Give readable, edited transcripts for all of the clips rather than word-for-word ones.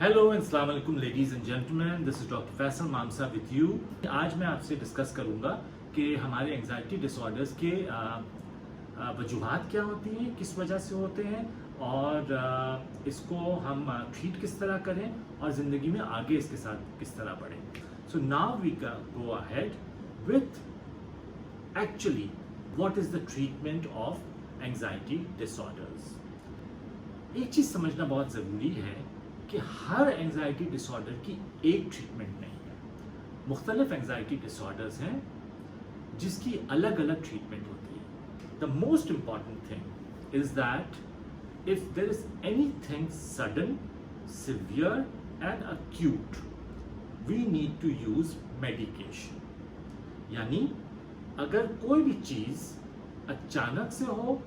Hello अस्सलाम वालेकुम ladies and gentleman, this is doctor Faisal Mamsa with you. आज मैं आपसे डिस्कस करूंगा कि हमारे एंजाइटी डिसऑर्डर्स के वजूहात क्या होती हैं, किस वजह से होते हैं और इसको हम ट्रीट किस तरह करें और ज़िंदगी में आगे इसके साथ किस तरह बढ़ें। So now we go ahead with actually what is the treatment of anxiety disorders. एक चीज़ समझना बहुत ज़रूरी है कि हर एंजाइटी डिसऑर्डर की एक ट्रीटमेंट नहीं है। मुख्तलिफ एंजाइटी डिसऑर्डर्स हैं जिसकी अलग अलग ट्रीटमेंट होती है। The most important thing is that if there is anything sudden, severe and acute, we need to use medication. यानी अगर कोई भी चीज़ अचानक से हो,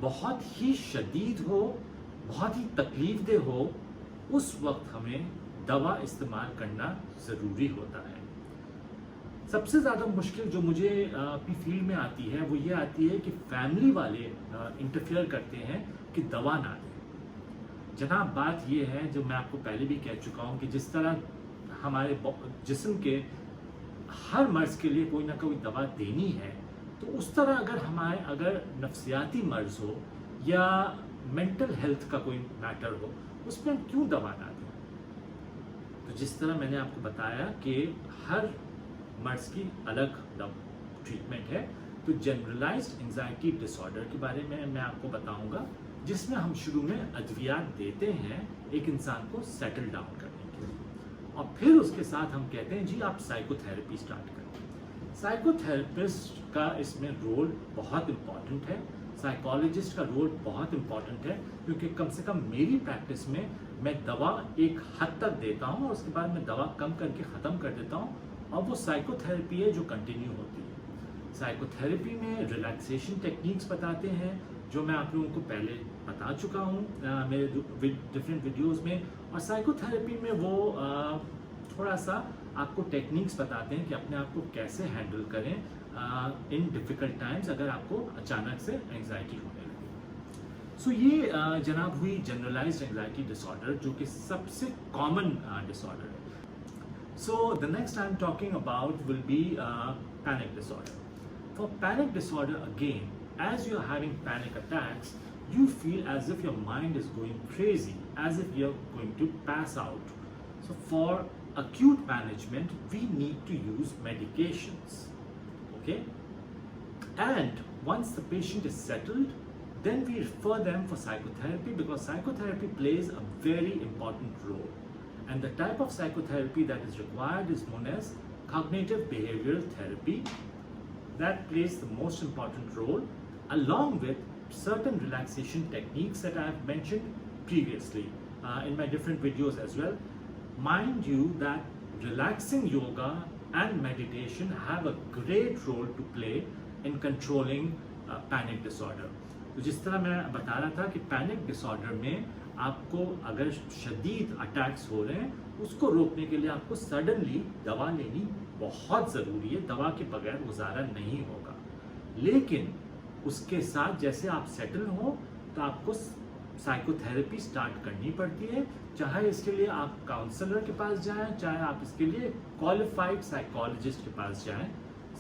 बहुत ही शदीद हो, बहुत ही तकलीफ दे हो, उस वक्त हमें दवा इस्तेमाल करना ज़रूरी होता है। सबसे ज़्यादा मुश्किल जो मुझे अपनी फील्ड में आती है वो ये आती है कि फैमिली वाले इंटरफेयर करते हैं कि दवा ना दें। जनाब, बात ये है, जो मैं आपको पहले भी कह चुका हूँ, कि जिस तरह हमारे जिस्म के हर मर्ज़ के लिए कोई ना कोई दवा देनी है, तो उस तरह अगर नफ्सियाती मर्ज़ हो या मेंटल हेल्थ का कोई मैटर हो, उसमें हम क्यों दवा ना दें। तो जिस तरह मैंने आपको बताया कि हर मर्ज़ की अलग ट्रीटमेंट है, तो जनरलाइज्ड एंजाइटी डिसऑर्डर के बारे में मैं आपको बताऊंगा, जिसमें हम शुरू में अद्वियात देते हैं एक इंसान को सेटल डाउन करने के लिए, और फिर उसके साथ हम कहते हैं जी आप साइकोथेरेपी स्टार्ट करें। साइकोथेरेपिस्ट का इसमें रोल बहुत इम्पॉर्टेंट है, साइकोलॉजिस्ट का रोल बहुत इम्पॉर्टेंट है, क्योंकि कम से कम मेरी प्रैक्टिस में मैं दवा एक हद तक देता हूँ और उसके बाद मैं दवा कम करके ख़त्म कर देता हूँ, और वो साइकोथेरेपी है जो कंटिन्यू होती है। साइकोथेरेपी में रिलैक्सेशन टेक्निक्स बताते हैं, जो मैं आप लोगों को पहले बता चुका हूँ मेरे डिफरेंट वीडियोज़ में। और साइकोथेरेपी में वो थोड़ा सा आपको टेक्निक्स बताते हैं कि अपने आप को कैसे हैंडल करें इन डिफ़िकल्ट टाइम्स, अगर आपको अचानक से एंजाइटी होने लगे। सो ये जनाब हुई जनरलाइज्ड एंजाइटी डिसऑर्डर, जो कि सबसे कॉमन डिसऑर्डर है। So the next I am talking about will be panic disorder. For panic disorder again, as you are having panic attacks, you feel as if your mind is going crazy, as if you're going to pass out. So for acute management, we need to use medications. Okay? And once the patient is settled, then we refer them for psychotherapy, because psychotherapy plays a very important role. And the type of psychotherapy that is required is known as cognitive behavioral therapy. That plays the most important role, along with certain relaxation techniques that I have mentioned previously in my different videos as well. Mind you that relaxing yoga and meditation have a great role to play in controlling panic disorder. तो जिस तरह मैं बता रहा था कि panic disorder में आपको अगर शदीद अटैक्स हो रहे हैं, उसको रोकने के लिए आपको सडनली दवा लेनी बहुत ज़रूरी है। दवा के बगैर गुजारा नहीं होगा, लेकिन उसके साथ जैसे आप सेटल हो तो आपको साइकोथेरेपी स्टार्ट करनी पड़ती है। चाहे इसके लिए आप काउंसलर के पास जाएं, चाहे आप इसके लिए क्वालिफाइड साइकोलॉजिस्ट के पास जाएं,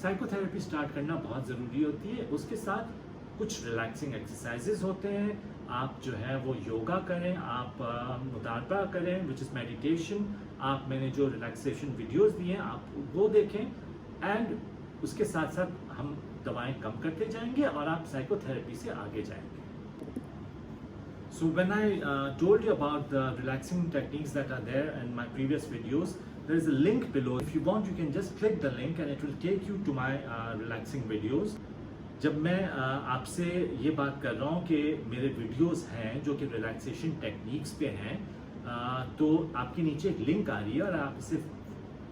साइकोथेरेपी स्टार्ट करना बहुत ज़रूरी होती है। उसके साथ कुछ रिलैक्सिंग एक्सरसाइजेज होते हैं, आप जो है वो योगा करें, आप मुदारबा करें विच इज़ मेडिटेशन, आप मैंने जो रिलैक्सेशन वीडियोस दिए हैं आप वो देखें, एंड उसके साथ साथ हम दवाएं कम करते जाएंगे और आप साइकोथेरेपी से आगे जाएंगे। So when I told you about the relaxing techniques that are there in my previous videos, there is a link below. If you want, you can just click the link and it will take you to my relaxing videos. जब मैं आपसे ये बात कर रहा हूँ कि मेरे वीडियोस हैं जो कि रिलैक्सेशन टेक्निक्स पे हैं, तो आपके नीचे एक लिंक आ रही है और आप इसे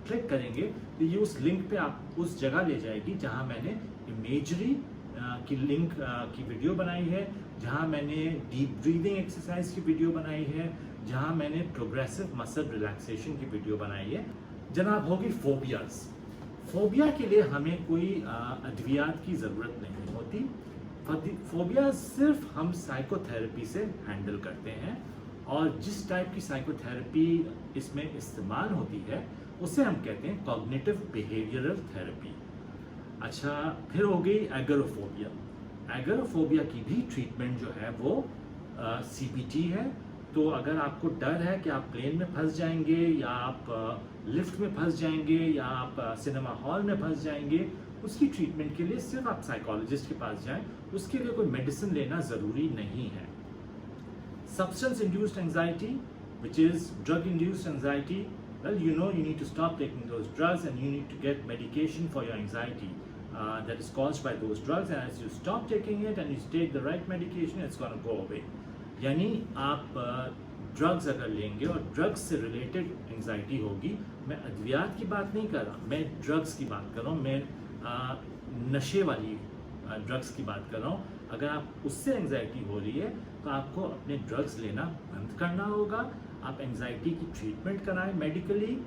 क्लिक करेंगे तो ये उस लिंक पे आप उस जगह ले जाएगी जहाँ मैंने इमेजरी की लिंक की वीडियो बनाई है, जहाँ मैंने डीप ब्रीदिंग एक्सरसाइज की वीडियो बनाई है, जहाँ मैंने प्रोग्रेसिव मसल रिलैक्सेशन की वीडियो बनाई है। जनाब होगी फोबियाज। फोबिया के लिए हमें कोई अद्वियात की ज़रूरत नहीं होती। फोबिया सिर्फ हम साइकोथेरेपी से हैंडल करते हैं, और जिस टाइप की साइकोथेरेपी इसमें इस्तेमाल होती है उसे हम कहते हैं कॉग्निटिव बिहेवियरल थेरेपी। अच्छा, फिर हो गई एगोराफोबिया। एगोराफोबिया की भी ट्रीटमेंट जो है वो CBT है। तो अगर आपको डर है कि आप प्लेन में फंस जाएंगे या आप लिफ्ट में फंस जाएंगे या आप सिनेमा हॉल में फंस जाएंगे, उसकी ट्रीटमेंट के लिए सिर्फ आप साइकोलॉजिस्ट के पास जाएं, उसके लिए कोई मेडिसिन लेना ज़रूरी नहीं है। Substance induced anxiety, which is drug induced anxiety, well, you know you need to stop taking those drugs and you need to get medication for your anxiety that is caused by those drugs, and as you stop taking it and you take the right medication, it's going to go away. यानी आप drugs अगर लेंगे और drugs से related anxiety होगी, मैं अद्वियात की बात नहीं कर रहा, मैं ड्रग्स की बात कर रहा हूँ, मैं नशे वाली ड्रग्स की बात कर रहा हूँ। अगर आप उससे एंजाइटी हो रही है तो आपको अपने ड्रग्स लेना बंद करना होगा। आप एंजाइटी की ट्रीटमेंट कराएं मेडिकली।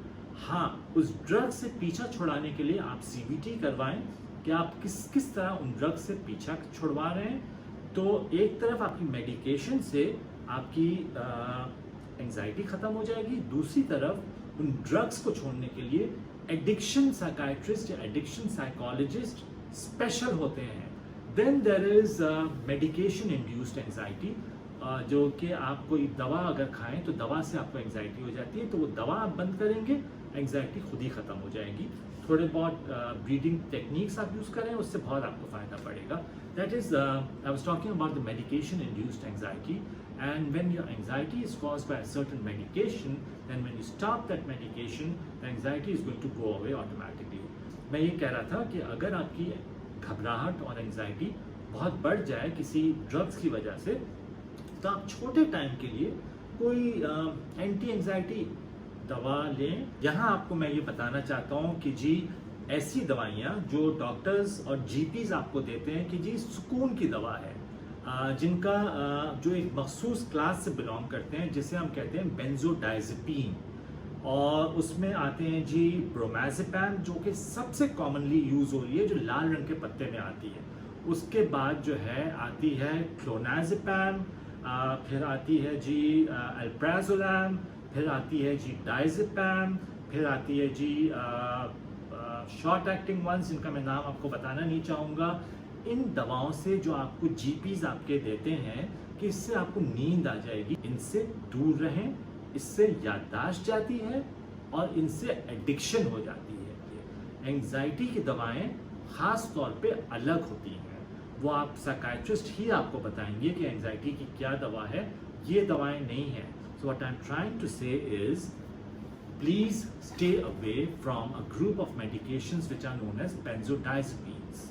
हाँ, उस ड्रग से पीछा छुड़ाने के लिए आप CBT करवाएं कि आप किस तरह उन ड्रग से पीछा छुड़वा रहे हैं। तो एक तरफ आपकी मेडिकेशन से आपकी एंजाइटी ख़त्म हो जाएगी, दूसरी तरफ उन ड्रग्स को छोड़ने के लिए एडिक्शन साइकाइट्रिस्ट या एडिक्शन साइकोलॉजिस्ट स्पेशल होते हैं। Then there is medication induced anxiety, जो कि आप कोई दवा अगर खाएं तो दवा से आपको एंजाइटी हो जाती है, तो वो दवा आप बंद करेंगे, एंजाइटी खुद ही ख़त्म हो जाएगी। थोड़े बहुत ब्रीदिंग टेक्निक्स आप यूज़ करें, उससे बहुत आपको फ़ायदा पड़ेगा। That is I was talking about the medication induced anxiety, and when your anxiety is caused by a certain medication, then when you stop that medication, the anxiety is going to go away automatically. मैं ये कह रहा था कि अगर आपकी घबराहट और एंजाइटी बहुत बढ़ जाए किसी ड्रग्स की वजह से, तो आप छोटे टाइम के लिए कोई एंटी एंजाइटी दवा लें। यहाँ आपको मैं ये बताना चाहता हूँ कि जी ऐसी दवाइयाँ जो डॉक्टर्स और GPs आपको देते हैं कि जी सुकून की दवा है, जिनका जो एक मखसूस क्लास से बिलोंग करते हैं, जिसे हम कहते हैं बेंजोडाइजेपीन, और उसमें आते हैं जी ब्रोमाज़ेपैम, जो कि सबसे कॉमनली यूज़ हो रही है, जो लाल रंग के पत्ते में आती है। उसके बाद जो है आती है क्लोनाज़ेपैम, फिर आती है जी अल्प्राज़ोलैम, फिर आती है जी डायज़ेपैम, फिर आती है जी शॉर्ट एक्टिंग वंस, जिनका मैं नाम आपको बताना नहीं चाहूँगा। इन दवाओं से जो आपको GPs आपके देते हैं कि इससे आपको नींद आ जाएगी, इनसे दूर रहें, इससे याददाश्त जाती है और इनसे एडिक्शन हो जाती है। एंजाइटी की दवाएं ख़ास तौर पे अलग होती हैं, वो आप साइकाइट्रिस्ट ही आपको बताएंगे कि एंजाइटी की क्या दवा है, ये दवाएं नहीं हैं। So what I am trying to say is please stay away from a group of medications which are known as benzodiazepines.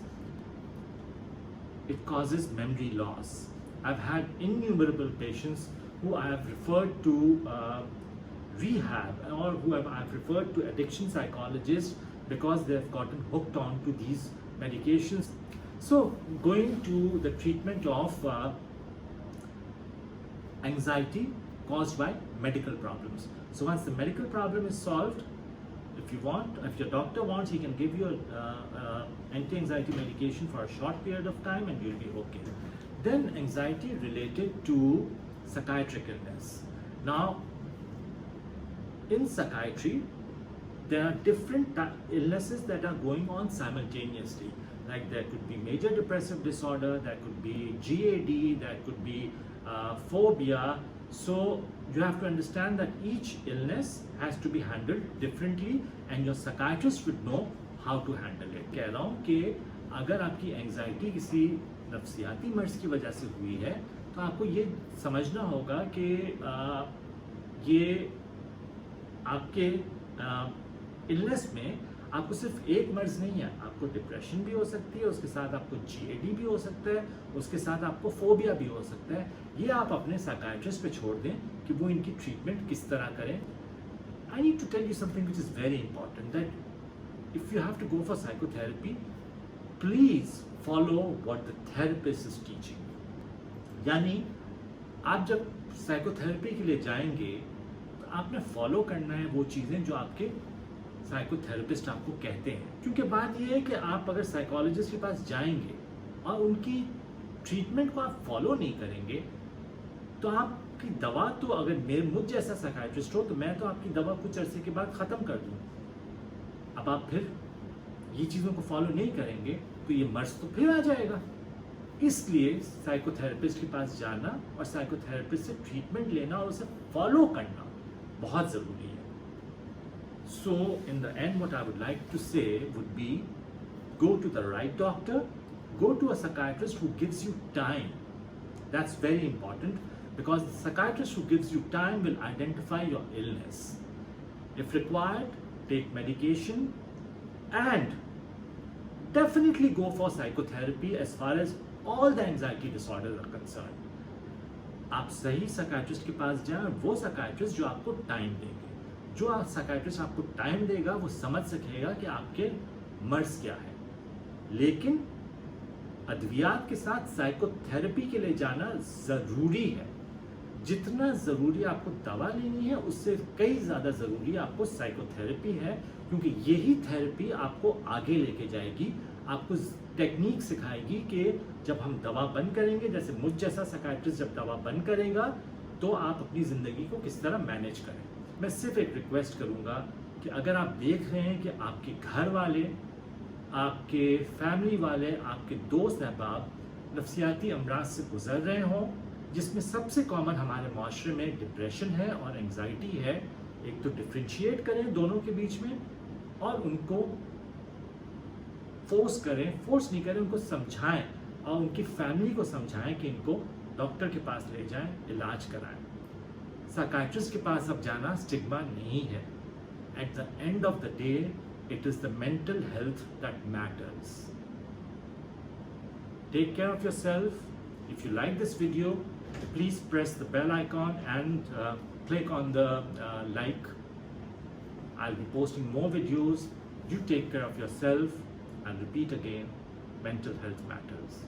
It causes memory loss. I've had innumerable patients who I have referred to rehab, or I've referred to addiction psychologists because they have gotten hooked on to these medications. So going to the treatment of anxiety caused by medical problems. So once the medical problem is solved, if your doctor wants, he can give you anti-anxiety medication for a short period of time and you'll be okay. Then anxiety related to psychiatric illness. Now, in psychiatry, there are different illnesses that are going on simultaneously. Like there could be major depressive disorder, there could be GAD, there could be phobia. So you have to understand that each illness has to be handled differently and your psychiatrist would know how to handle it. कह रहा हूँ कि अगर आपकी anxiety किसी नफ्सियाती मर्ज की वजह से हुई है तो आपको ये समझना होगा कि ये आपके इलनेस में आपको सिर्फ एक मर्ज नहीं है, आपको डिप्रेशन भी हो सकती है, उसके साथ आपको GAD भी हो सकता है, उसके साथ आपको फोबिया भी हो सकता है। ये आप अपने साइकाइट्रिस्ट पे छोड़ दें कि वो इनकी ट्रीटमेंट किस तरह करें। I need to tell you something which is very important, that if you have to go for psychotherapy, please follow what the therapist is teaching. यानी आप जब साइकोथेरेपी के लिए जाएंगे तो आपने फॉलो करना है वो चीज़ें जो आपके साइकोथेरेपिस्ट आपको कहते हैं। क्योंकि बात यह है कि आप अगर साइकोलॉजिस्ट के पास जाएंगे और उनकी ट्रीटमेंट को आप फॉलो नहीं करेंगे तो आप आपकी दवा तो अगर मुझ जैसा साइकाइट्रिस्ट हो तो मैं तो आपकी दवा कुछ अरसे के बाद ख़त्म कर दूँ। अब आप फिर ये चीज़ों को फॉलो नहीं करेंगे तो ये मर्ज तो फिर आ जाएगा। इसलिए साइकोथेरेपिस्ट के पास जाना और साइकोथेरेपिस्ट से ट्रीटमेंट लेना और उसे फॉलो करना बहुत ज़रूरी है। So in the end what I would like to say would be, go to the right doctor, go to a psychiatrist who gives you time. That's very important, because the psychiatrist who gives you time will identify your illness. If required, take medication and definitely go for psychotherapy as far as all the anxiety disorders are concerned. आप सही psychiatrist के पास जाएं, वो psychiatrist जो आपको time देंगे, जो psychiatrist आपको टाइम देगा वो समझ सकेगा कि आपके मर्ज क्या है। लेकिन अद्वियात के साथ साइकोथेरेपी के लिए जाना ज़रूरी है। जितना ज़रूरी आपको दवा लेनी है उससे कई ज़्यादा ज़रूरी आपको साइकोथेरेपी है, क्योंकि यही थेरेपी आपको आगे लेके जाएगी, आपको टेक्निक सिखाएगी कि जब हम दवा बंद करेंगे, जैसे मुझ जैसा साइकाइट्रिस्ट जब दवा बंद करेगा तो आप अपनी ज़िंदगी को किस तरह मैनेज करें। मैं सिर्फ एक रिक्वेस्ट करूँगा कि अगर आप देख रहे हैं कि आपके घर वाले, आपके फैमिली वाले, आपके दोस्त अहबाब नफ्सियाती अमराज से गुजर रहे हों, जिसमें सबसे कॉमन हमारे माशरे में डिप्रेशन है और एंजाइटी है, एक तो डिफ्रेंशिएट करें दोनों के बीच में और उनको फोर्स नहीं करें, उनको समझाएं और उनकी फैमिली को समझाएं कि इनको डॉक्टर के पास ले जाएं, इलाज कराएं। साइकाइट्रिस्ट के पास अब जाना स्टिग्मा नहीं है। At the end of the day it is the mental health that matters. Take care of yourself. If you like this video, please press the bell icon and click on the like. I'll be posting more videos. You take care of yourself, and repeat again, mental health matters.